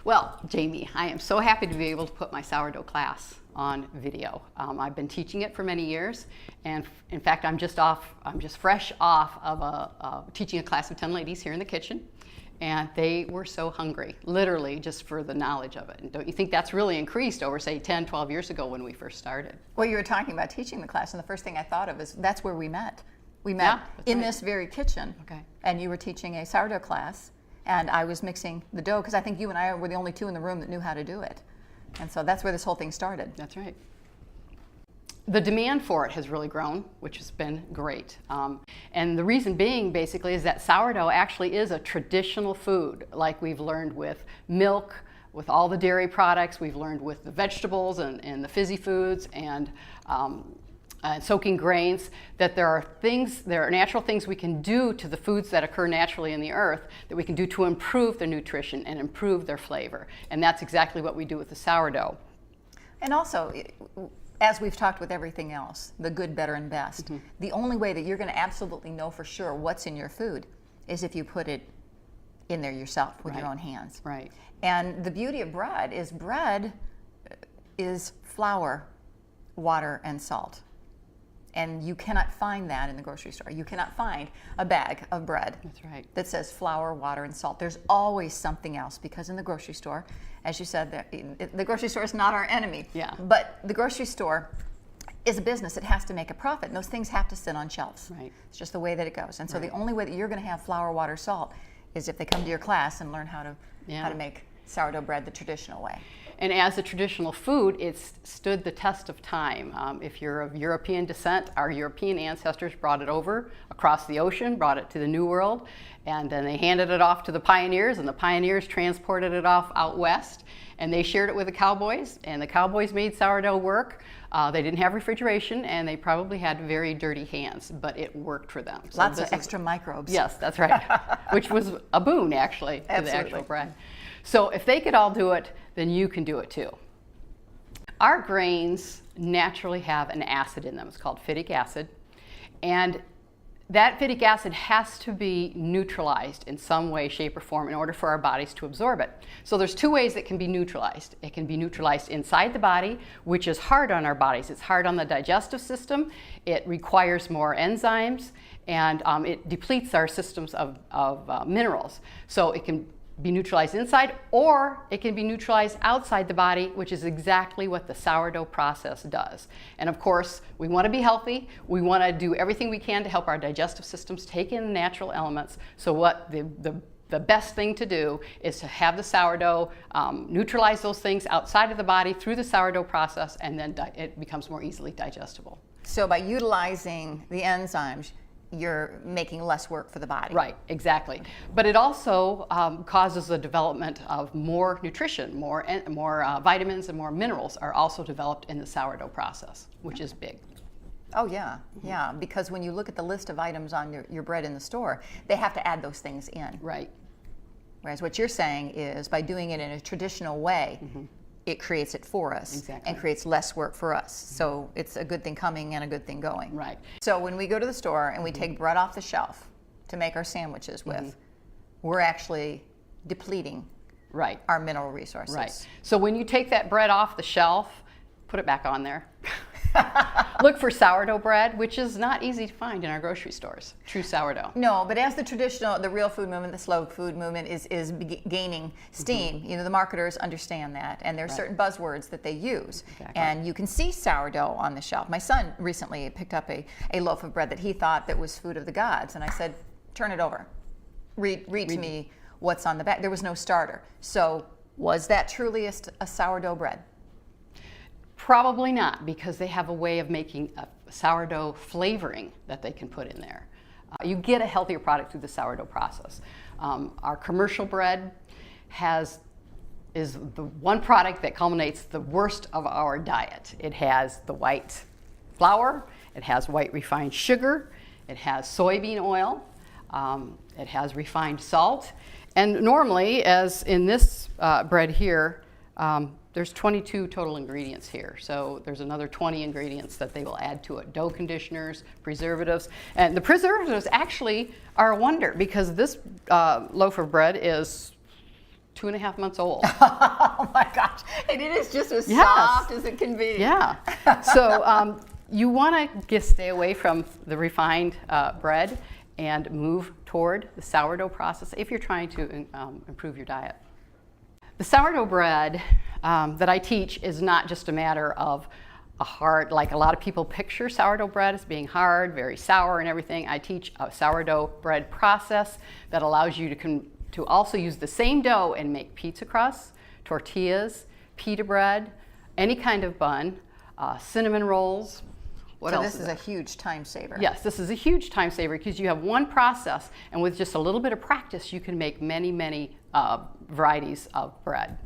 Well, Jamie, I am so happy to be able to put my sourdough class on video. I've been teaching it for many years, and in fact, I'm just fresh off of teaching a class of 10 ladies here in the kitchen, and they were so hungry, literally, just for the knowledge of it. And don't you think that's really increased over, say, 10, 12 years ago when we first started? Well, you were talking about teaching the class, and the first thing I thought of is that's where we met. We met in this very kitchen, and you were teaching a sourdough class, and I was mixing the dough, because I think you and I were the only two in the room that knew how to do it. And so that's where this whole thing started. That's right. The demand for it has really grown, which has been great. And the reason being, basically, is that sourdough actually is a traditional food, like we've learned with milk, with all the dairy products, we've learned with the vegetables and the fizzy foods, and soaking grains, that there are natural things we can do to the foods that occur naturally in the earth that we can do to improve their nutrition and improve their flavor. And that's exactly what we do with the sourdough. And also, as we've talked with everything else, the good, better, and best, the only way that you're going to absolutely know for sure what's in your food is if you put it in there yourself with your own hands. Right. And the beauty of bread is flour, water, and salt. And you cannot find that in the grocery store. You cannot find a bag of bread that says flour, water, and salt. There's always something else, because in the grocery store, as you said, the grocery store is not our enemy. Yeah. But the grocery store is a business. It has to make a profit, and those things have to sit on shelves. Right. It's just the way that it goes. And so the only way that you're going to have flour, water, salt is if they come to your class and learn how to make sourdough bread the traditional way. And as a traditional food, it's stood the test of time. If you're of European descent, our European ancestors brought it over across the ocean, brought it to the New World, and then they handed it off to the pioneers, and the pioneers transported it off out west, and they shared it with the cowboys, and the cowboys made sourdough work. They didn't have refrigeration, and they probably had very dirty hands, but it worked for them. So lots of extra microbes. Yes, that's right, which was a boon, actually, to the actual bread. So if they could all do it, then you can do it too. Our grains naturally have an acid in them. It's called phytic acid. And that phytic acid has to be neutralized in some way, shape, or form in order for our bodies to absorb it. So there's two ways it can be neutralized. It can be neutralized inside the body, which is hard on our bodies. It's hard on the digestive system. It requires more enzymes, and it depletes our systems of minerals. So it can be neutralized inside, or it can be neutralized outside the body, which is exactly what the sourdough process does. And of course, we want to be healthy. We want to do everything we can to help our digestive systems take in the natural elements. So what the best thing to do is to have the sourdough neutralize those things outside of the body through the sourdough process, and then it becomes more easily digestible. So by utilizing the enzymes, you're making less work for the body. Right, exactly. But it also causes the development of more nutrition, more vitamins and more minerals are also developed in the sourdough process, which is big. Oh yeah, yeah, because when you look at the list of items on your bread in the store, they have to add those things in. Right. Whereas what you're saying is by doing it in a traditional way, it creates it for us and creates less work for us. So it's a good thing coming and a good thing going. Right. So when we go to the store and we take bread off the shelf to make our sandwiches with, we're actually depleting our mineral resources. Right. So when you take that bread off the shelf, put it back on there. Look for sourdough bread, which is not easy to find in our grocery stores. True sourdough. No, but as the real food movement, the slow food movement is gaining steam, you know, the marketers understand that, and there are certain buzzwords that they use. And you can see sourdough on the shelf. My son recently picked up a loaf of bread that he thought that was food of the gods, and I said, turn it over. Read to me what's on the back. There was no starter. So was that truly a sourdough bread? Probably not, because they have a way of making a sourdough flavoring that they can put in there. You get a healthier product through the sourdough process. Our commercial bread is the one product that culminates the worst of our diet. It has the white flour, it has white refined sugar, it has soybean oil, it has refined salt, and normally, as in this bread here, there's 22 total ingredients here, so there's another 20 ingredients that they will add to it. Dough conditioners, preservatives, and the preservatives actually are a wonder, because this loaf of bread is 2.5 months old. Oh my gosh. And it is just as soft as it can be. Yeah. So you want to stay away from the refined bread and move toward the sourdough process if you're trying to improve your diet. The sourdough bread that I teach is not just a matter of a hard, like a lot of people picture sourdough bread as being hard, very sour and everything. I teach a sourdough bread process that allows you to also use the same dough and make pizza crusts, tortillas, pita bread, any kind of bun, cinnamon rolls. So this is a huge time saver. Yes, this is a huge time saver because you have one process, and with just a little bit of practice, you can make many, many varieties of bread.